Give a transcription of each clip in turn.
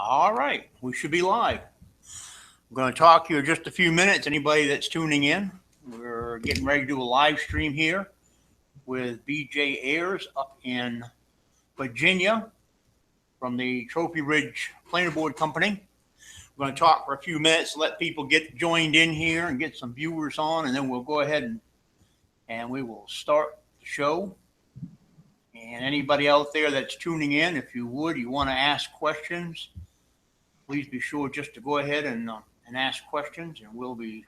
All right, we should be live. I'm going to talk here just a few minutes. Anybody that's tuning in, we're getting ready to do a live stream here with BJ Ayres up in Virginia from the Trophy Ridge Planerboard Company. We're going to talk for a few minutes, let people get joined in here and get some viewers on, and then we'll go ahead and we will start the show. And anybody out there that's tuning in, if you want to ask questions, please be sure just to go ahead and ask questions, and we'll be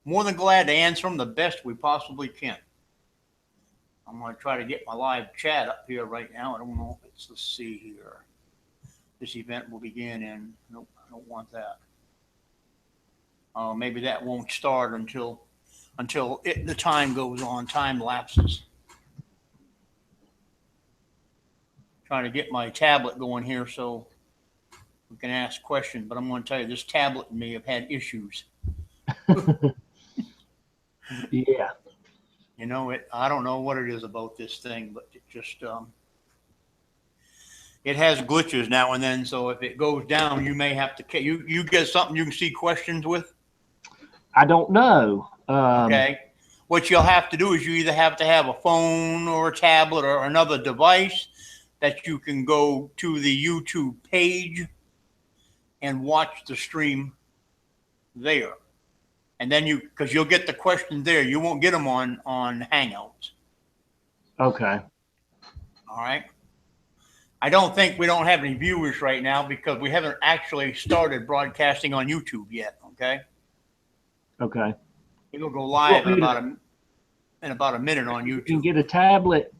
more than glad to answer them the best we possibly can. I'm going to try to get my live chat up here right now. I don't know if it's, let's see here. This event will begin in, nope, I don't want that. Maybe that won't start until the time goes on, time lapses. Trying to get my tablet going here so we can ask questions, but I'm going to tell you, this tablet and me have had issues. Yeah. You know, I don't know what it is about this thing, but it just, it has glitches now and then. So if it goes down, you may have to, you get something you can see questions with? I don't know. Okay. What you'll have to do is you either have to have a phone or a tablet or another device that you can go to the YouTube page and watch the stream there. And then because you'll get the questions there. You won't get them on Hangouts. Okay. All right. I don't think we don't have any viewers right now because we haven't actually started broadcasting on YouTube yet. Okay. Okay. It'll go live in about a minute on YouTube. You can get a tablet.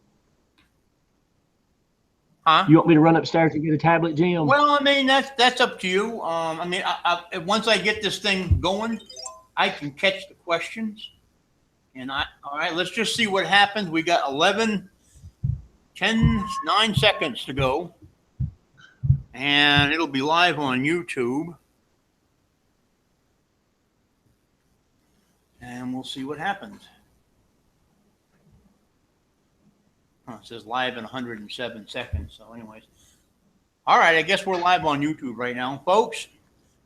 Huh? You want me to run upstairs and get a tablet, Jim? Well, I mean, that's up to you. I mean, once I get this thing going, I can catch the questions. And all right, let's just see what happens. We got 9 seconds to go. And it'll be live on YouTube. And we'll see what happens. It says live in 107 seconds. So anyways, all right, I guess we're live on YouTube right now. Folks,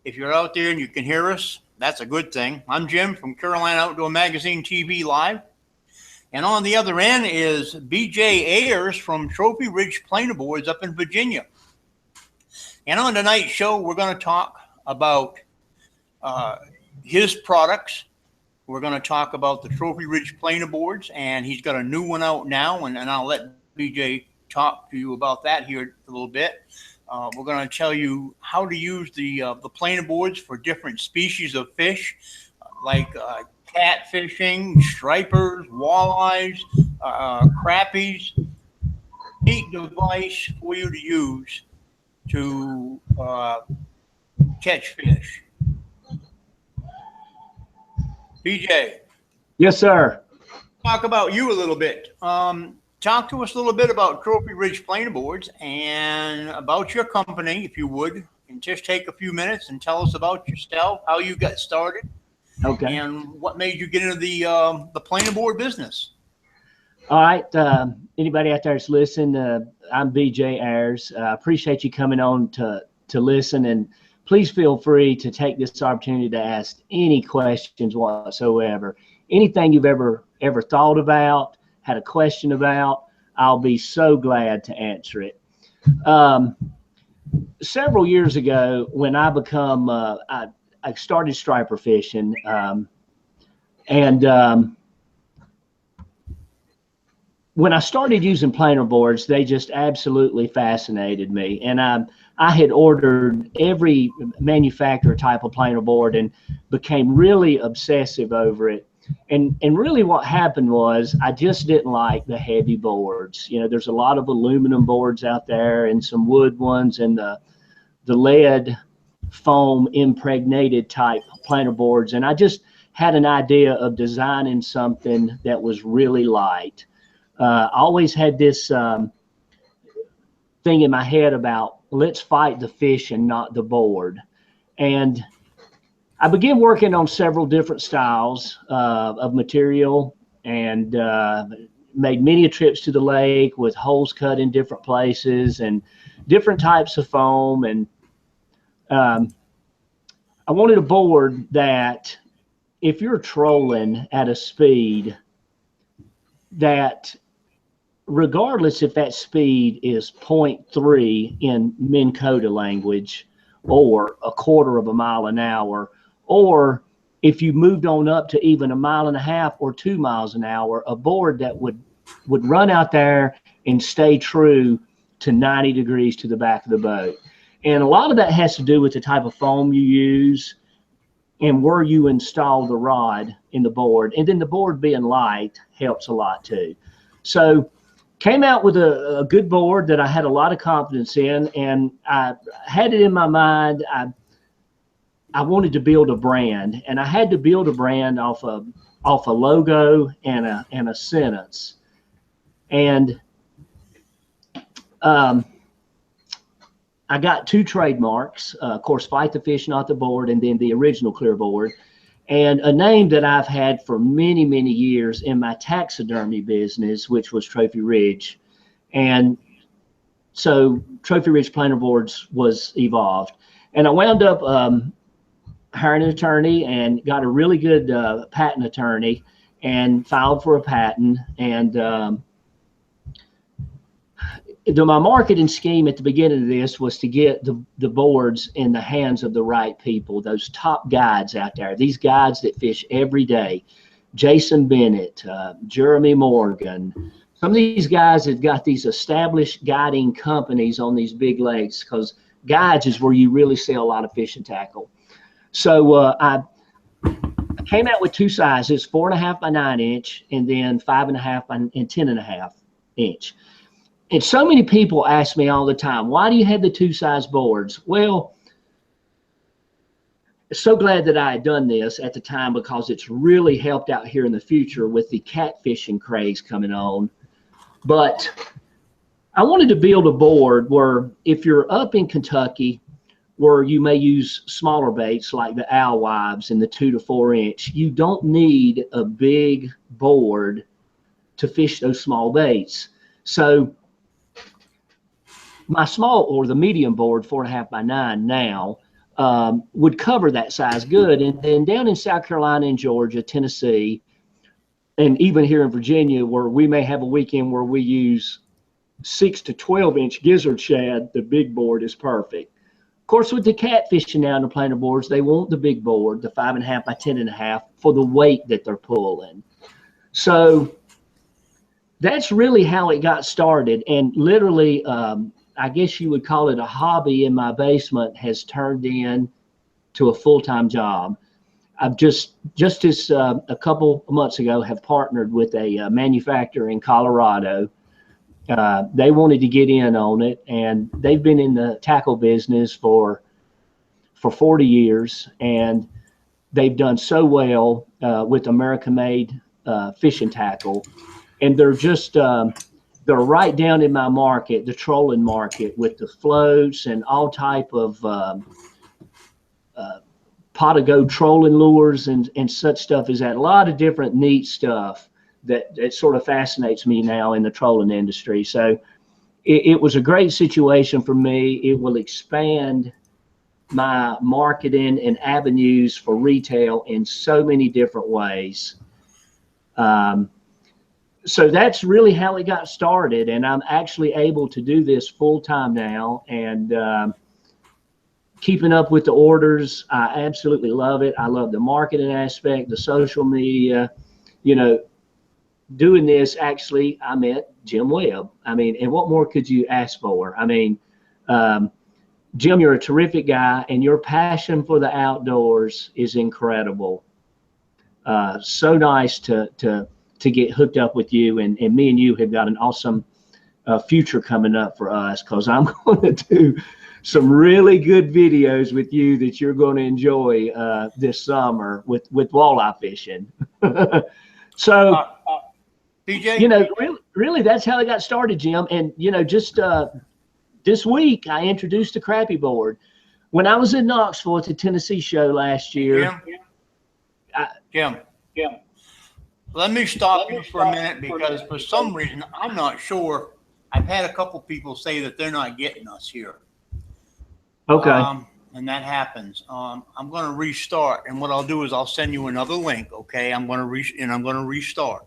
if you're out there and you can hear us, that's a good thing. I'm Jim from Carolina Outdoor Magazine TV Live. And on the other end is BJ Ayres from Trophy Ridge Planerboards up in Virginia. And on tonight's show, we're going to talk about his products. We're going to talk about the Trophy Ridge Planerboards, and he's got a new one out now, and I'll let BJ talk to you about that here a little bit. We're going to tell you how to use the planerboards for different species of fish, like catfishing, stripers, walleyes, crappies. Neat device for you to use to catch fish. BJ. Yes, sir. Talk about you a little bit. Talk to us a little bit about Trophy Ridge Planerboards and about your company, if you would, and just take a few minutes and tell us about yourself, how you got started, Okay. and what made you get into the planerboard business. All right. Anybody out there that's listening, I'm BJ Ayres. I appreciate you coming on to listen, and please feel free to take this opportunity to ask any questions whatsoever. Anything you've ever thought about, had a question about, I'll be so glad to answer it. Several years ago, when I started striper fishing, when I started using planer boards, they just absolutely fascinated me. And I had ordered every manufacturer type of planer board and became really obsessive over it. And really what happened was I just didn't like the heavy boards. You know, there's a lot of aluminum boards out there and some wood ones and the lead foam impregnated type planer boards. And I just had an idea of designing something that was really light. I always had this thing in my head about let's fight the fish and not the board. And I began working on several different styles of material and made many trips to the lake with holes cut in different places and different types of foam. And I wanted a board that if you're trolling at a speed that, regardless if that speed is 0.3 in Minn Kota language or a quarter of a mile an hour, or if you moved on up to even 1.5 miles or 2 miles an hour, a board that would run out there and stay true to 90 degrees to the back of the boat. And a lot of that has to do with the type of foam you use and where you install the rod in the board. And then the board being light helps a lot too. So came out with a good board that I had a lot of confidence in, and I had it in my mind. I wanted to build a brand, and I had to build a brand off a logo and a sentence. And I got 2 trademarks, of course, Fight the Fish, Not the Board, and then the original clear board, and a name that I've had for many, many years in my taxidermy business, which was Trophy Ridge. And so Trophy Ridge Planer Boards was evolved. And I wound up hiring an attorney and got a really good patent attorney and filed for a patent. And my marketing scheme at the beginning of this was to get the boards in the hands of the right people, those top guides out there, these guides that fish every day. Jason Bennett, Jeremy Morgan, some of these guys have got these established guiding companies on these big lakes, because guides is where you really sell a lot of fishing tackle. So I came out with 2 sizes, 4.5 by 9 inch, and then 5.5 by 10.5 inch. And so many people ask me all the time, why do you have the 2 size boards? Well, so glad that I had done this at the time, because it's really helped out here in the future with the catfishing craze coming on. But I wanted to build a board where, if you're up in Kentucky, where you may use smaller baits like the alewives and the 2 to 4 inch, you don't need a big board to fish those small baits. So my small, or the medium board, 4.5 by 9 now, would cover that size good. And then down in South Carolina and Georgia, Tennessee, and even here in Virginia, where we may have a weekend where we use 6 to 12 inch gizzard shad, the big board is perfect. Of course, with the catfishing now in the planer boards, they want the big board, the 5.5 by 10.5, for the weight that they're pulling. So that's really how it got started. And literally, I guess you would call it a hobby in my basement, has turned into a full-time job. I've just as a couple of months ago have partnered with a manufacturer in Colorado. They wanted to get in on it, and they've been in the tackle business for 40 years, and they've done so well with American-made fishing tackle, and they're just they're right down in my market, the trolling market, with the floats and all type of pot of go trolling lures and such stuff. Is that a lot of different neat stuff that sort of fascinates me now in the trolling industry. So it was a great situation for me. It will expand my marketing and avenues for retail in so many different ways. So that's really how it got started, and I'm actually able to do this full time now, and keeping up with the orders. I absolutely love it. I love the marketing aspect, the social media, you know. Doing this, actually, I met Jim Webb. I mean, and what more could you ask for? I mean, Jim, you're a terrific guy, and your passion for the outdoors is incredible. So nice to get hooked up with you, and me and you have got an awesome future coming up for us, because I'm going to do some really good videos with you that you're going to enjoy this summer with walleye fishing. So. PJ? You know, really, that's how it got started, Jim. And, you know, just this week, I introduced the crappie board. When I was in Knoxville at the Tennessee show last year. Jim, let me stop you for a minute, because for some reason, I'm not sure. I've had a couple people say that they're not getting us here. Okay. And and that happens, I'm going to restart. And what I'll do is I'll send you another link. Okay. I'm going to restart.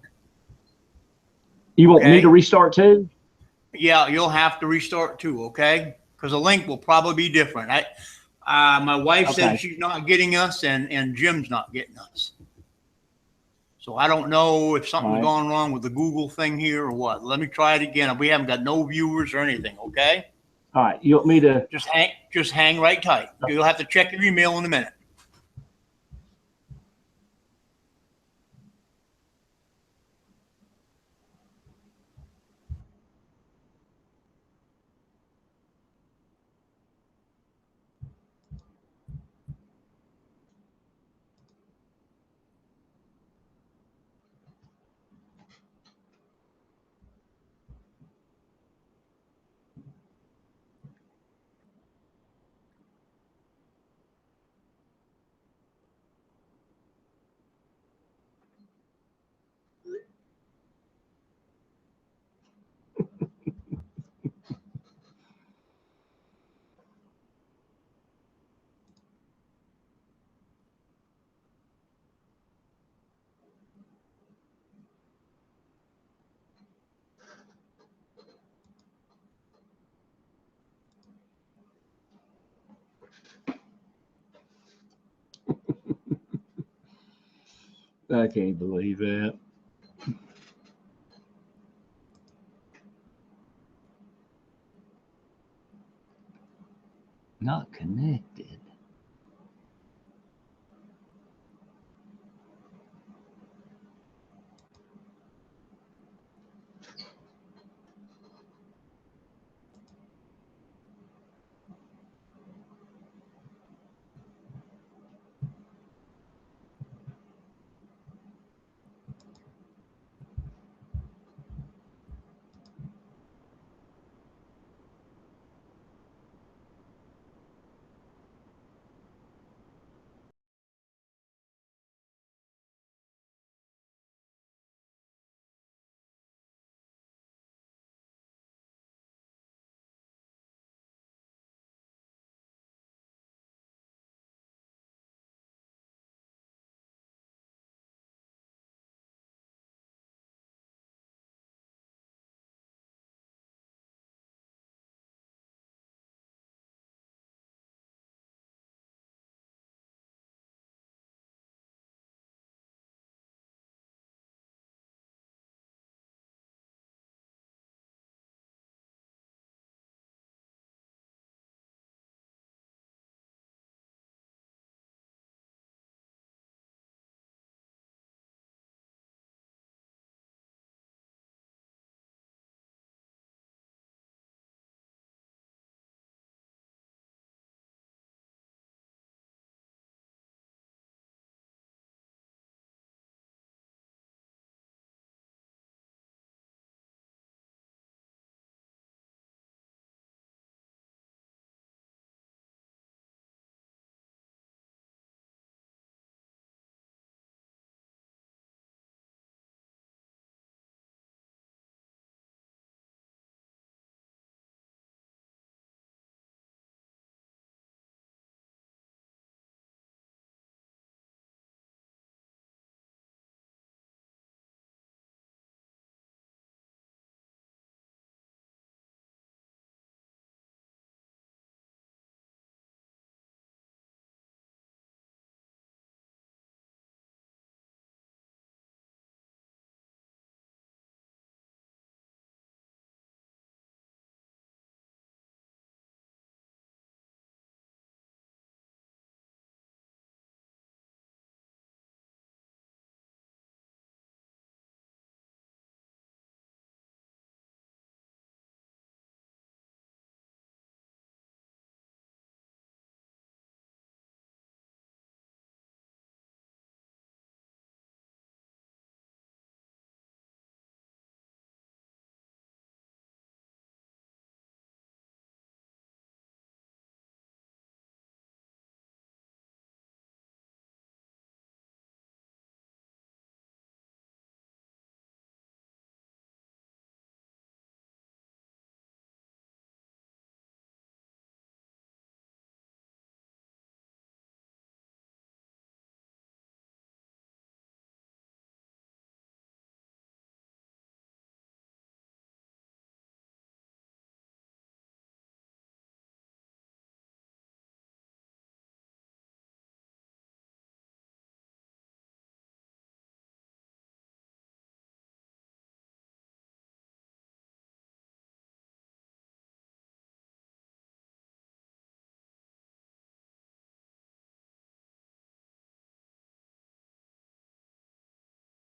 You want me to Okay. restart too? Yeah, you'll have to restart too. Okay. Because the link will probably be different. My wife said Okay. she's not getting us, and Jim's not getting us. So I don't know if All something's right. gone wrong with the Google thing here or what. Let me try it again. We haven't got no viewers or anything. Okay. All right. You want me to? Just hang right tight. You'll have to check your email in a minute. I can't believe that. Not connected.